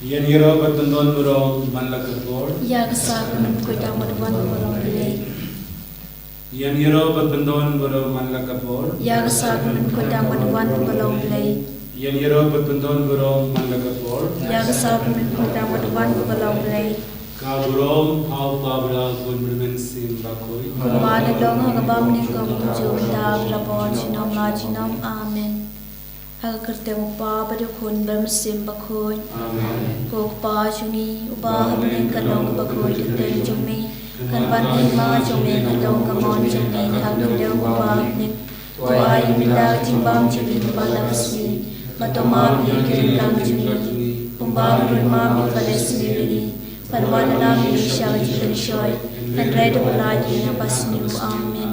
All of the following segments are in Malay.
Yan hero batundon burong manlakapor. Ya kesak menkuita maduan burung beli. Yan hero batundon burong manlakapor. Ya kesak menkuita maduan burung beli. Yan hero batundon burong manlakapor. Ya kesak menkuita maduan burung beli. Kaburong hau pabra kun bermensim bakoi. Kumada dong hagabam ni kum tujuh tab rapor cinom la cinom amin. Hal kertemu pa pada kun bermesim bakoi. Amin. Kok pa cumi ubah hamling kadong bakoi deten cumi. Kan ban ma cumi kadong kamon cumi hal kertemu pa ni. Tua minda timbam cumi balam smi. Batoma bi kiringkang cumi. Pumbang rumah bi pada sendiri. Parwana nami syawat tershoy. Nandrai dapalagi na pasniu amin.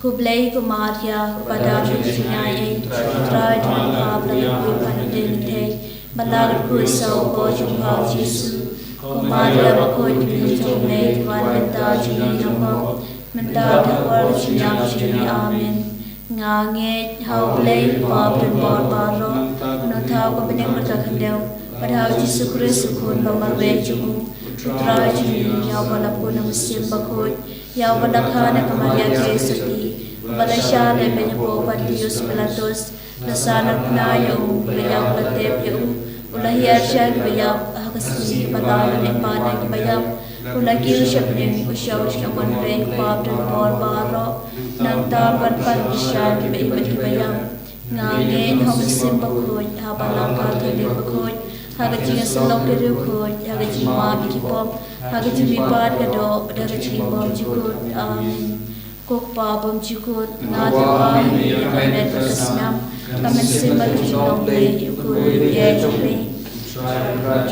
Kublai kumaria pada Jingsynei-blei trai dengan kabla kui pandai teh balar kui sau bo jumpa Yesu kumaria bakoi di jumlai tuan menta jini nama menta dawar jinyam jini amin ngange hau blai pabren bor baro notau ko bening berkakendau pada Yesu Kristus kun bamarwe jumu trai jini yau balapun mesim bakoi yau balakana kamaria kesati Balasya na benyapo Dios Pilatos nasana pnayo bayam latep yu ulahiyar siya bayam hakasni padala ni pana bayam ulagir siya pning usyaw siya manre pabdan bor baro nang taban pan siya bayam ngangin hamasim bakoy habalang katali bakoy hagajinga salok kiri koy hagajinga mabi kipom hagajinga bipad kado hagajinga bom jikut amin Kok pabam cikut ngata kami kamen terkesenam kamen simbal Jingsynei-blei ukul ya jumri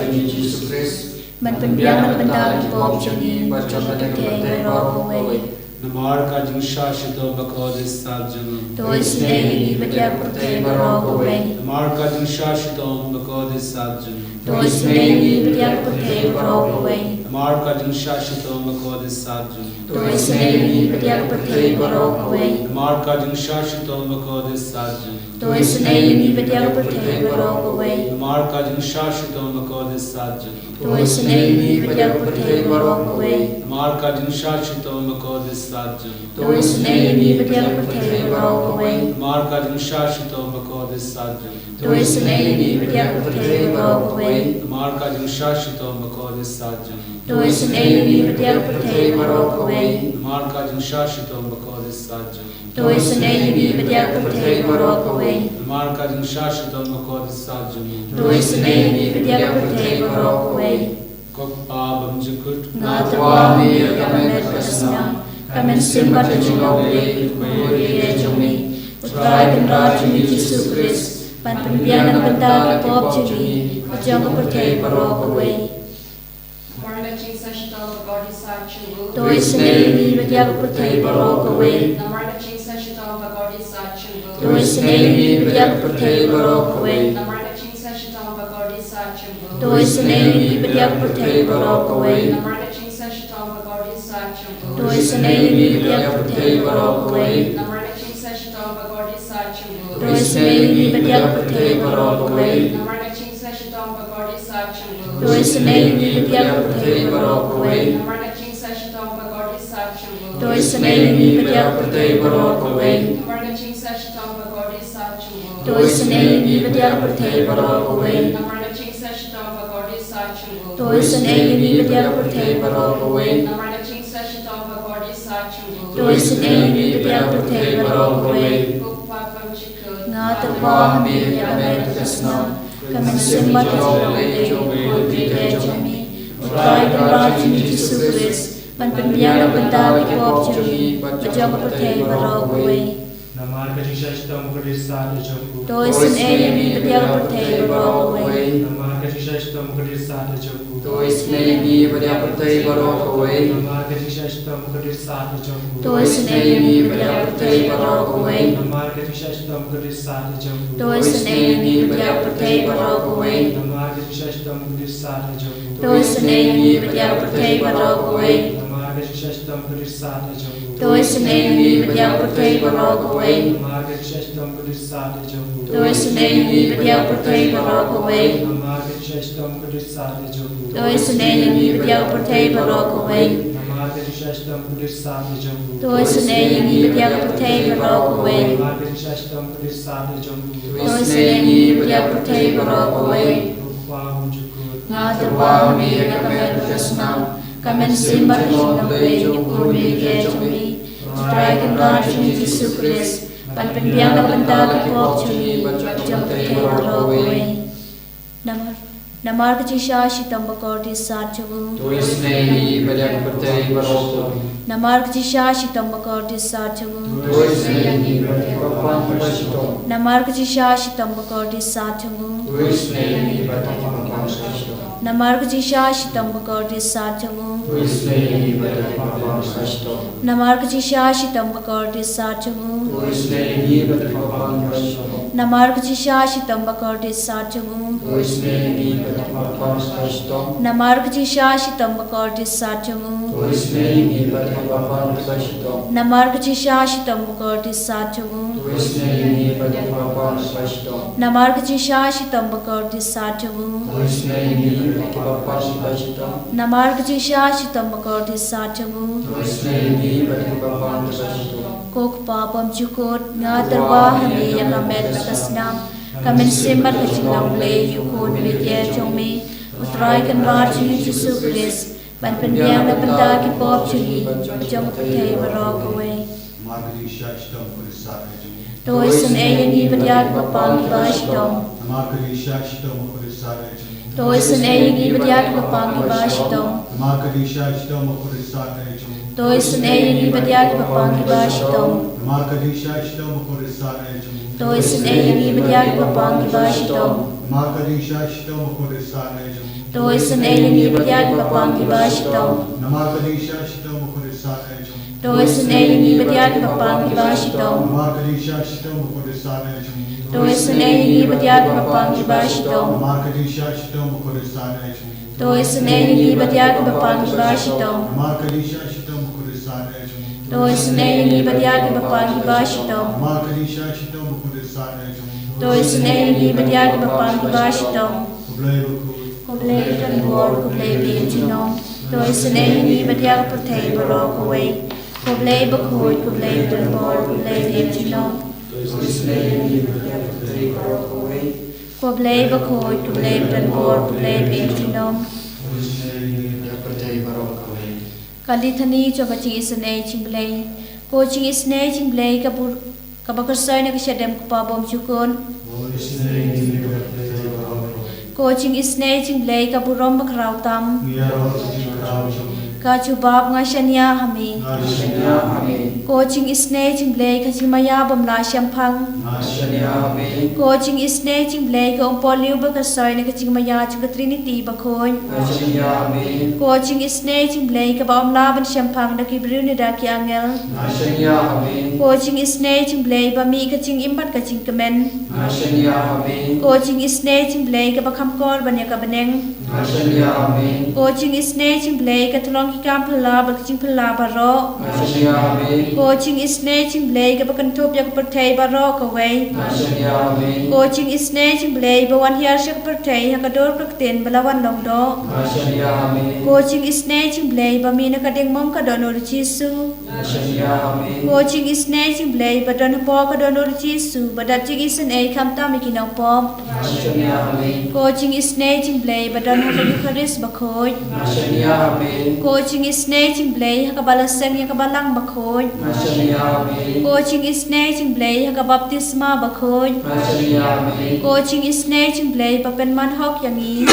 Yesus Kristus man pendiam benda pop jini bacot ke ngero we Namar ka jingsha shito bakodis sajjan. Jingsynei-blei bedia pertai ngero we Namar ka jingsha shito bakodis sajjan. Jingsynei-blei bedia pertai ngero we Namar ka jingsha shito bakodis sajjan. Jingsynei-blei bedia pertai ngero we Namar ka jingsha shito bakodis sajjan. Jingsynei-blei bedia pertai ngero we Namar ka jingsha shito bakodis sajjan. Jingsynei-blei bedia pertai ngero we Namar ka jingsha shito bakodis sajjan. Jingsynei-blei bedia pertai ngero we Namar ka jingsha shito bakodis sajjan. Jingsynei-blei bedia pertai ngero we Namar ka jingsha shito bakodis sajjan. Jingsynei-blei bedia pertai ngero we Namar ka jingsha shito bakodis sajjan. Jingsynei-blei bedia pertai ngero we Namar ka jingsha shito bakodis sajjan. Jingsynei-blei bedia pertai ngero we Kok pabam jikut ngata mi kamen terkesenam kamen simbal Jingsynei-blei ukul ya jumri utrai kendra jini Yesus Kristus pan penbianan benda pop jini ujang pertai ngero we Jingsynei-blei bedia pertai ngero we Jingsynei-blei bedia pertai ngero we Jingsynei-blei bedia pertai ngero we Jingsynei-blei bedia pertai ngero we Jingsynei-blei bedia pertai ngero we Jingsynei-blei bedia pertai ngero we Jingsynei-blei bedia pertai ngero we Jingsynei-blei bedia pertai ngero we Jingsynei-blei bedia pertai ngero we Jingsynei-blei bedia pertai ngero we ngata kami kamen terkesenam kamen simbal Jingsynei-blei ukul ya jumri utrai kendra jini Yesus Kristus pan penbianan benda pop jini ujang pertai ngero we Namar ka jingsha shito bakodis sajjan. Jingsynei-blei bedia pertai ngero we Namar ka jingsha shito bakodis sajjan. Jingsynei-blei bedia pertai ngero we Namar ka jingsha shito bakodis sajjan. Jingsynei-blei bedia pertai ngero we Namar ka jingsha shito bakodis sajjan. Jingsynei-blei bedia pertai ngero we Namar ka jingsha shito bakodis sajjan. Jingsynei-blei bedia pertai ngero we Namar ka jingsha Shashtam Kurisata Jogu. Tôi xin ấy nghi vật giáo bậc thầy và rô của ấy. Market Shashtam Kurisata Jogu. Tôi xin ấy nghi vật giáo bậc thầy và rô của ấy. Market Shashtam Kurisata Jogu. Tôi xin ấy nghi vật giáo bậc thầy và rô của ấy. Market Shashtam Kurisata Jogu. Tôi xin ấy nghi vật giáo bậc thầy và rô của ấy. Market Shashtam Kurisata Jogu. Tôi xin ấy nghi vật giáo bậc thầy và rô của ấy. Ngã tử bao mi kami berkesenang, kami simbar hidup dari jukun bagi kami. Try kembali kami Yesus Kristus, panpenbiang dan benda kepop kami, jam terkawal. Namar kecisa sitam bakor di saat jagung. Tulis nehi banyak berteri berokok. Namar kecisa sitam bakor di saat jagung. Tulis nehi banyak berpang. Namar kecisa sitam bakor di saat jagung. Tulis nehi banyak berpang. Namar kecisa sitam bakor di saat jagung. Tulis nehi banyak berpang. Namar kecisa sitam bakor di saat jagung. Tulis nehi banyak berpang. Namar kecisa sitam bakor di saat jagung. Tulis nehi Namar kecisa sitam bakor di saat jagung. Tulis nehi banyak berpang. Namar kecisa sitam bakor di saat jagung. Tulis nehi banyak berpang. Namar kecisa sitam bakor di saat jagung. Tulis nehi banyak berpang. Namar kecisa sitam bakor di saat jagung. Tulis nehi banyak berpang. Kok papam cukut ngaterwa hami yang ramet atas nam. Kami simbar kecilang blei yukun media jommi. Utrai kan raju Yesus Kristus. Ban pendiang dan benda kipop curi. Jom putih berok away. Tôi xin ấy nghi vật giác và bằng kỳ bá sĩ đông. Tôi xin ấy nghi vật giác và bằng kỳ bá sĩ đông. Tôi xin ấy nghi vật giác và bằng kỳ bá sĩ đông. Tôi xin ấy nghi vật giác và bằng kỳ bá sĩ đông. Tôi xin ấy nghi vật giác và bằng kỳ bá sĩ đông. Tôi xin ấy nghi vật giác và bằng kỳ bá sĩ đông. Tôi xin ấy nghi vật giác và bằng kỳ bá sĩ đông. Tôi xin ấy nghi vật giác và bằng kỳ bá sĩ đông. Tôi xin ấy nghi vật giác và bằng kỳ bá sĩ đông. Tôi xin ấy nghi vật giác và bằng kỳ bá sĩ đông. Cô lê trần bồn, cô lê biển trên nông. Tôi xin ấy nghi vật giác và thầy bà rô cô ấy. Cô lê bức hồi, cô lê trần bồn, cô lê biển trên nông. Cô lê bức hồi, cô lê trần bồn, cô lê biển trên nông. Kalithani cho Jingsynei-blei. Ko Jingsynei-blei kabakasay na kasyadem kupabom chukun. Ko Jingsynei-blei kaburom bakrautam. Kachubab nga shanya hami. Ko Jingsynei-blei kachimaya bamla syampang. Ko Jingsynei-blei ka umpoliw bakasay na kachimaya chuka Trinity bakoy. Ko Jingsynei-blei ka baomlaban syampang na kibriw ni daki angel. Ko Jingsynei-blei bami kaching imbat kaching kemen. Ko Jingsynei-blei ka bakamkor banya ka beneng. Ko Jingsynei-blei ka tulong hikam pala bakaching pala baro. Ko Jingsynei-blei ka bakantop ya kapertay baro kaway. Ko Jingsynei-blei bawan hiar siya kapertay hakador kakten balawan longdo. Ko Jingsynei-blei bami nakadeng mom kadonor Jisu. Ko Jingsynei-blei badon po kadonor Jisu badap Jingsynei kamtam ikinang pom. Ko Jingsynei-blei badon hakayukaris bakoy. Ko Jingsynei-blei hakabalaseng hakabalang bakoy. Ko Jingsynei-blei hakabaptisma bakoy. Ko Jingsynei-blei papenman hok yangi.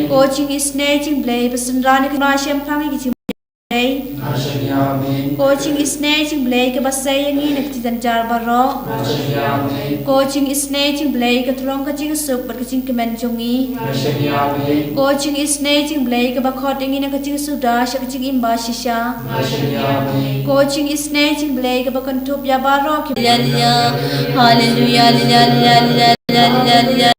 Ko Jingsynei-blei pasenrani kinasyam pangi kichim. Ko Jingsynei-blei ka basay yangi nagtitanjar baro. Ko Jingsynei-blei ka tulong ka jingsuk bat ka jingkemen jongi. Ko Jingsynei-blei ka bakot yangi na ka jingsuda siya ka jingimba sisya. Ko Jingsynei-blei ka bakantup ya baro. Hallelujah, hallelujah, hallelujah, hallelujah, hallelujah.